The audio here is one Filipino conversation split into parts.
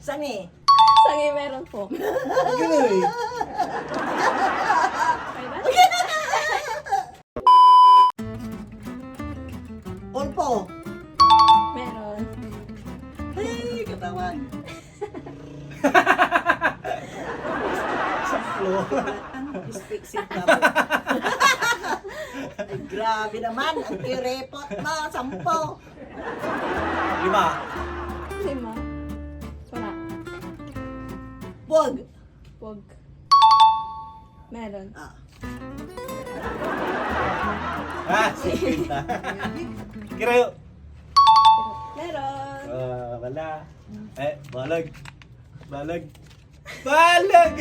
Sangi. Sangi meron po. Ganoy. Okay ba? Pulpo. Meron. Ay, katawan. Saplo. Speak sit na po. Ay, grabe naman. Ang kirepot mo. 10. 5. 5. Wala. Wag. Wag. Meron. Ah. Sige na. Kirayo. Meron. Wala. Balag. Balag. Balag!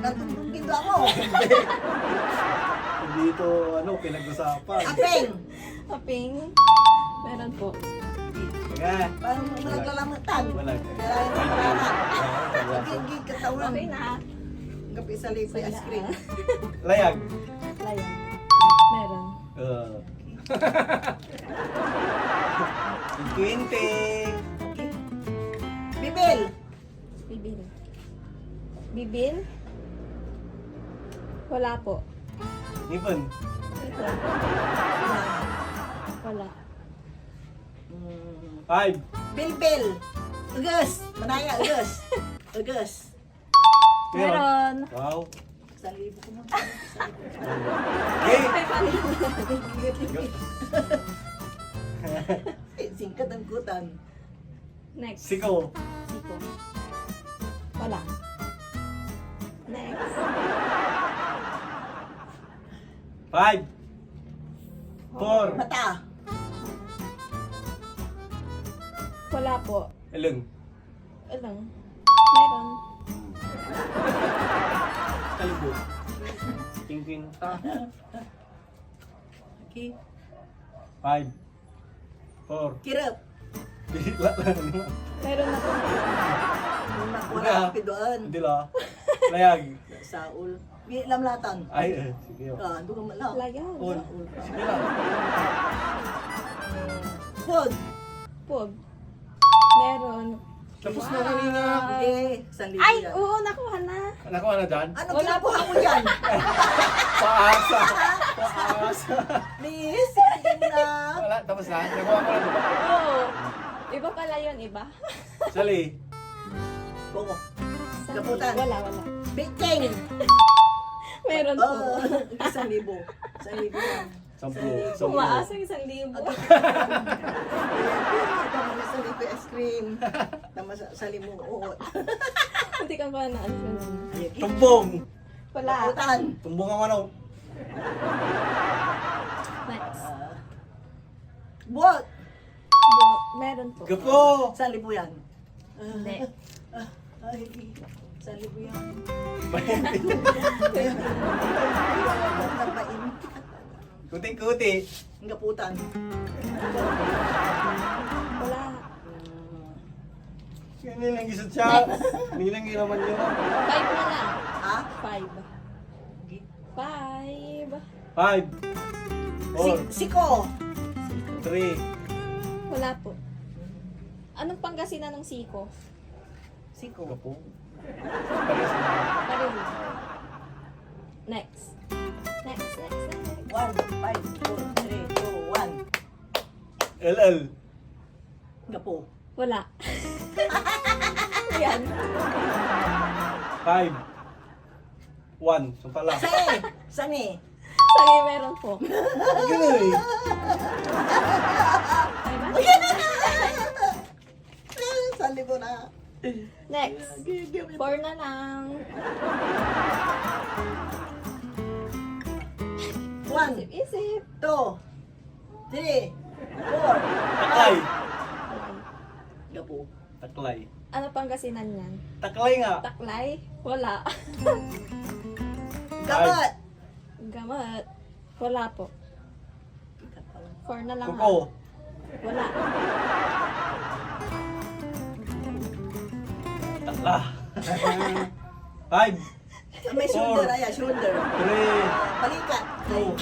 Natutugin ba ako? Hindi ito, pinag-usapan. Apeng. Kaping. Meron po. Nga. Parang malaglalamatan. Balag. Kaya yung parahan. Nagiging katawan. Okay na. Gabi sa lipo ice cream. Layag. Layan. Meron. 20. Bibil. Bibil. Bibil? Wala po. Ngipon. Ito. Wala. 5. Bilbil. Ugas. Manaya, ugas. Ugas. Meron. Wow. 1,000 ko mo. Okay. Ay, paano? Singkat ang kutan. Next. Siko. Siko. Wala. Next. 5. 4. Mata. Wala po. Eleng. Ilang? Meron. Kalibo. Tingting. Okay. 5. 4. Kirap. Bila lang naman. Meron na po. Wala kape doon. Hindi la. Layag. Saul. Lamlatan. Ay, sige. Doon ka malaw. Layan. On. Sige lang. Pog. Pog. Meron. Tapos na kanina. Hindi. 1,000 Ay, yan. oo, nakuha na. Nakuha na dyan? Ano Wala kinakuha mo dyan? Paasa. Paasa. Miss, sige na. Wala, tapos na. Nakuha ko na, diba? Oo. Iba pala yun, iba. Sali. Bongo. Kaputan. Wala. Biking. Meron po. 1,000. 1,000 yan. 10. Umaasa 1,000. Tama na sa lipo ice cream. Tama sa limuot. Hindi ka ba na ano ganun? Tumbong. Wala. Kaputan. Tumbong ang ano. Next. Buwag. Meron po. Gapo. 1,000 yan. Hindi. Ay, 1,000 yan. Napain. Kuti-kuti. Ang kaputan. Wala. Yan lang isot siya. Hindi lang ginaman nyo. 5 na lang. Ha? 5. 5. 5. 4. Siko. 3. Wala po. Anong pangasinan ng siko? Siko. Gapo. Pareho. Next. Next. 1, 5, 4, 3, 2, 1. LL. Gapo. Wala. Yan. 5. 1. Sumpala. Sangi. Sangi. Sangi meron po. Ganoy. Ay ba? 1,000 na. Next. 4 na lang. 1, Isip. 2, 3, 4. Taklay. Gapo. Taklay. Ano pangasinan yan? Taklay nga. Taklay? Wala. Gamat. Gamat? Wala po. 4 na lang. Kuko. Wala. Takla. 5. May shoulder, ayan, shoulder. 3. Balikat. 2.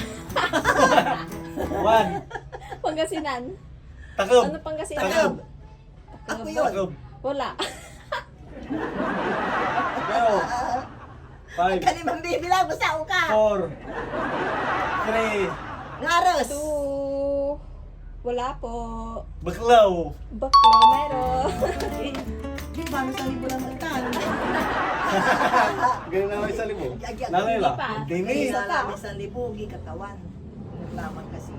1. Pangasinan? Takob. Ano pangasinan? Takab. Ako yun. Takab. Wala. Pero. 5, Kalimang bibilang, basta ka. 4, 3, Ngaros. 2. Wala po. baklaw. Baklo meron. Di ba, nasa libo naman tayo. Ganun naman sa libo. Agyan. Nanila. Hindi pa. Dini. Isa pa. Namin sa libugi, katawan. Naglaman kasi.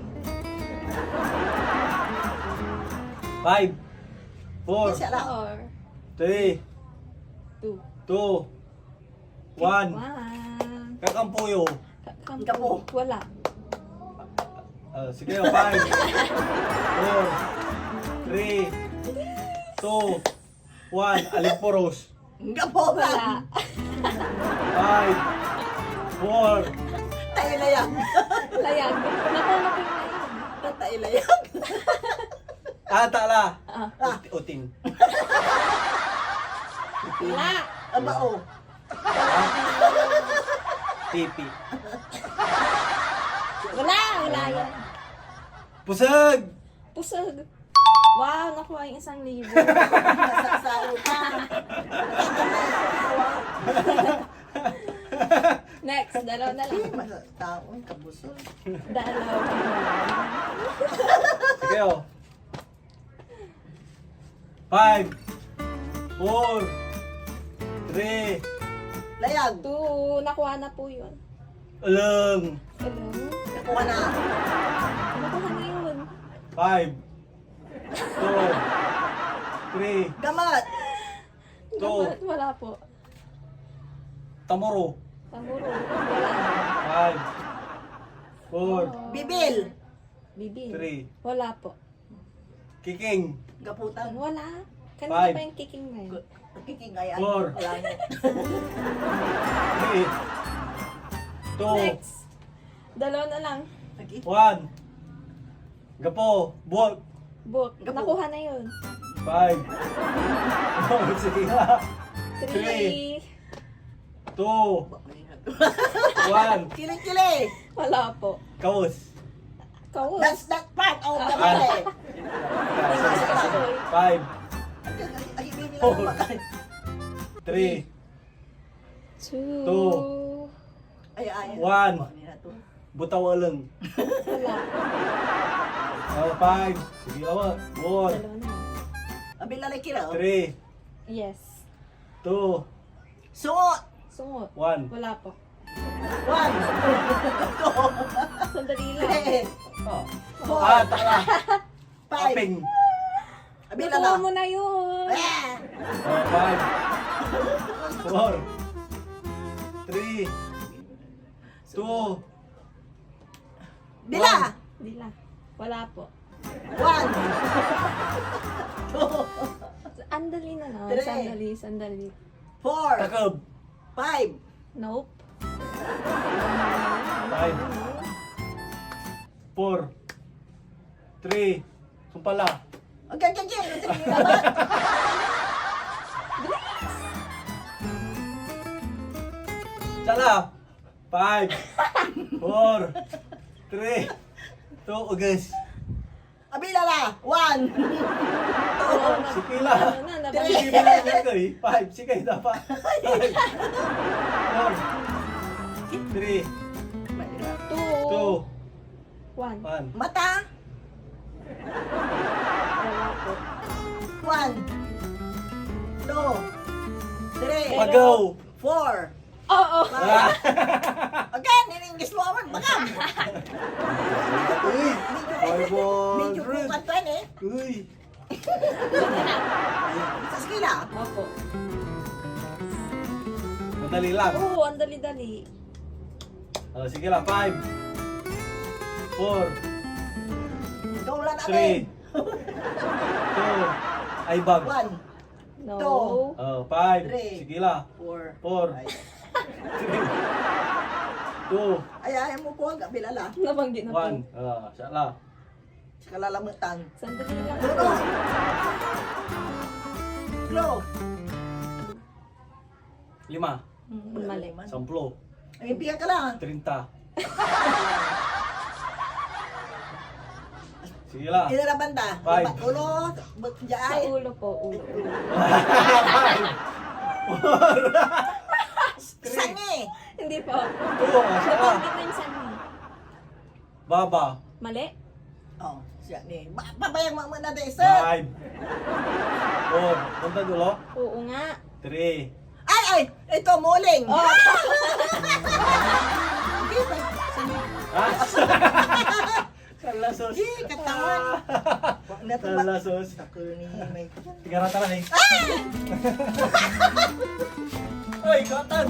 5, 4, Isa lang. 3, 2. 2, 1. 1. Kakampuyo. Kapo. Wala. Sige, 5, 4, 3, 2, 1. Aliporos. Gapo Wala. ka. 5, 4, Tayo layang. Layag. Naku, naku yung layag. Tayo layang. tala. Ah. Uting. Wala. Abao. Pipi. Wala. Wala yan. Pusag. Pusag. Wow, nakuha yung 1,000. Sa utang. Next, dalaw na lang. Taon, kabusol. Dalaw. Sige, 5, 4, 3, Layag. 2. Nakuha na po yun. alang. Hello? Nakuha na. Nakuha na yun. 5, 4, 3, Gamat. Two. Wala po. tamuro. Tamburo. Wala. 5, 4, Bibil. Bibil. 3, Wala po. kiking. Gaputan. Wala. Kanina Five. pa yung kicking na yun. Kikingay. Four. 3, 2, Next. Dalawa na lang. 1. Gapo. Buwag. Book. Gapo. Nakuha na yun. 5. Sige na. 3. 2, 1. Kili-kili. Wala po. Kaus. Kawos. That's that part of the belly. 5, Ay, bibilang naman. 3, 2. Ay, ay. One. Two. butaw alang. Wala. 5. Sige na. 1, Dalawa na. Abi lalaki na. 3, Yes. 2, Suot. Sungot. 1. Wala po. 1. Sandali lang. 3. Ah, tala. 5. Aping. Abi Nakuha lala. mo na yun. 5, 4, 3, 2, Bila. Hindi lang. Wala po. 1. 2. Andali na lang. Three. Sandali, sandali. 4. takab. 5. Nope. 5, 4, 3, sumpala. Okay, okay, okay. Sige naman. Sala. 5, 4, 3, 2, ugas. Abi lala. 1. Si Pila. Ano na, nabanggit. Sige na ito eh. 5, sige dapat. 5, 4, 3, 2. 2, 1. 1. Mata. Wala po. 1. 2. 3. Pagaw. 4. Oo. Ah. Okay, niningis mo aman. Bagam. Uy. Ay, Medyo boy. bukan to eh. Uy. Sa skila. Opo. Madali lang. Oo, ang dali-dali. Sige lang. 5, 4, Ikaw wala na 3, 2, ay bag. 1. No. Two. 5, Three. sige lang. 4. 4, Ay, 2, ay, mo po. Abi lala. Nabanggit na po. 1. Siya lang. Sa kalalamutan. Sandali lang. Tulo. Tulo. 5, Mali. 10, Ang ibigan ka lang. 30, Sige la. Inara banda. Five. Ulo. Sa Jay. ulo po, ulo. Sangi. Hindi po. 2, sa la. Nabanggit mo yung sanhi. Baba. Mali? Oh, siya ni. Pabayang mo na de sir. 5. 4. Punta dulo. Oo nga. 3. Ay, ito muling. Oh, Ah! Salasos. Di, katawan. Wag na to ba? Salasos. Ako ni may. Tigarata lang eh. Oy, katan!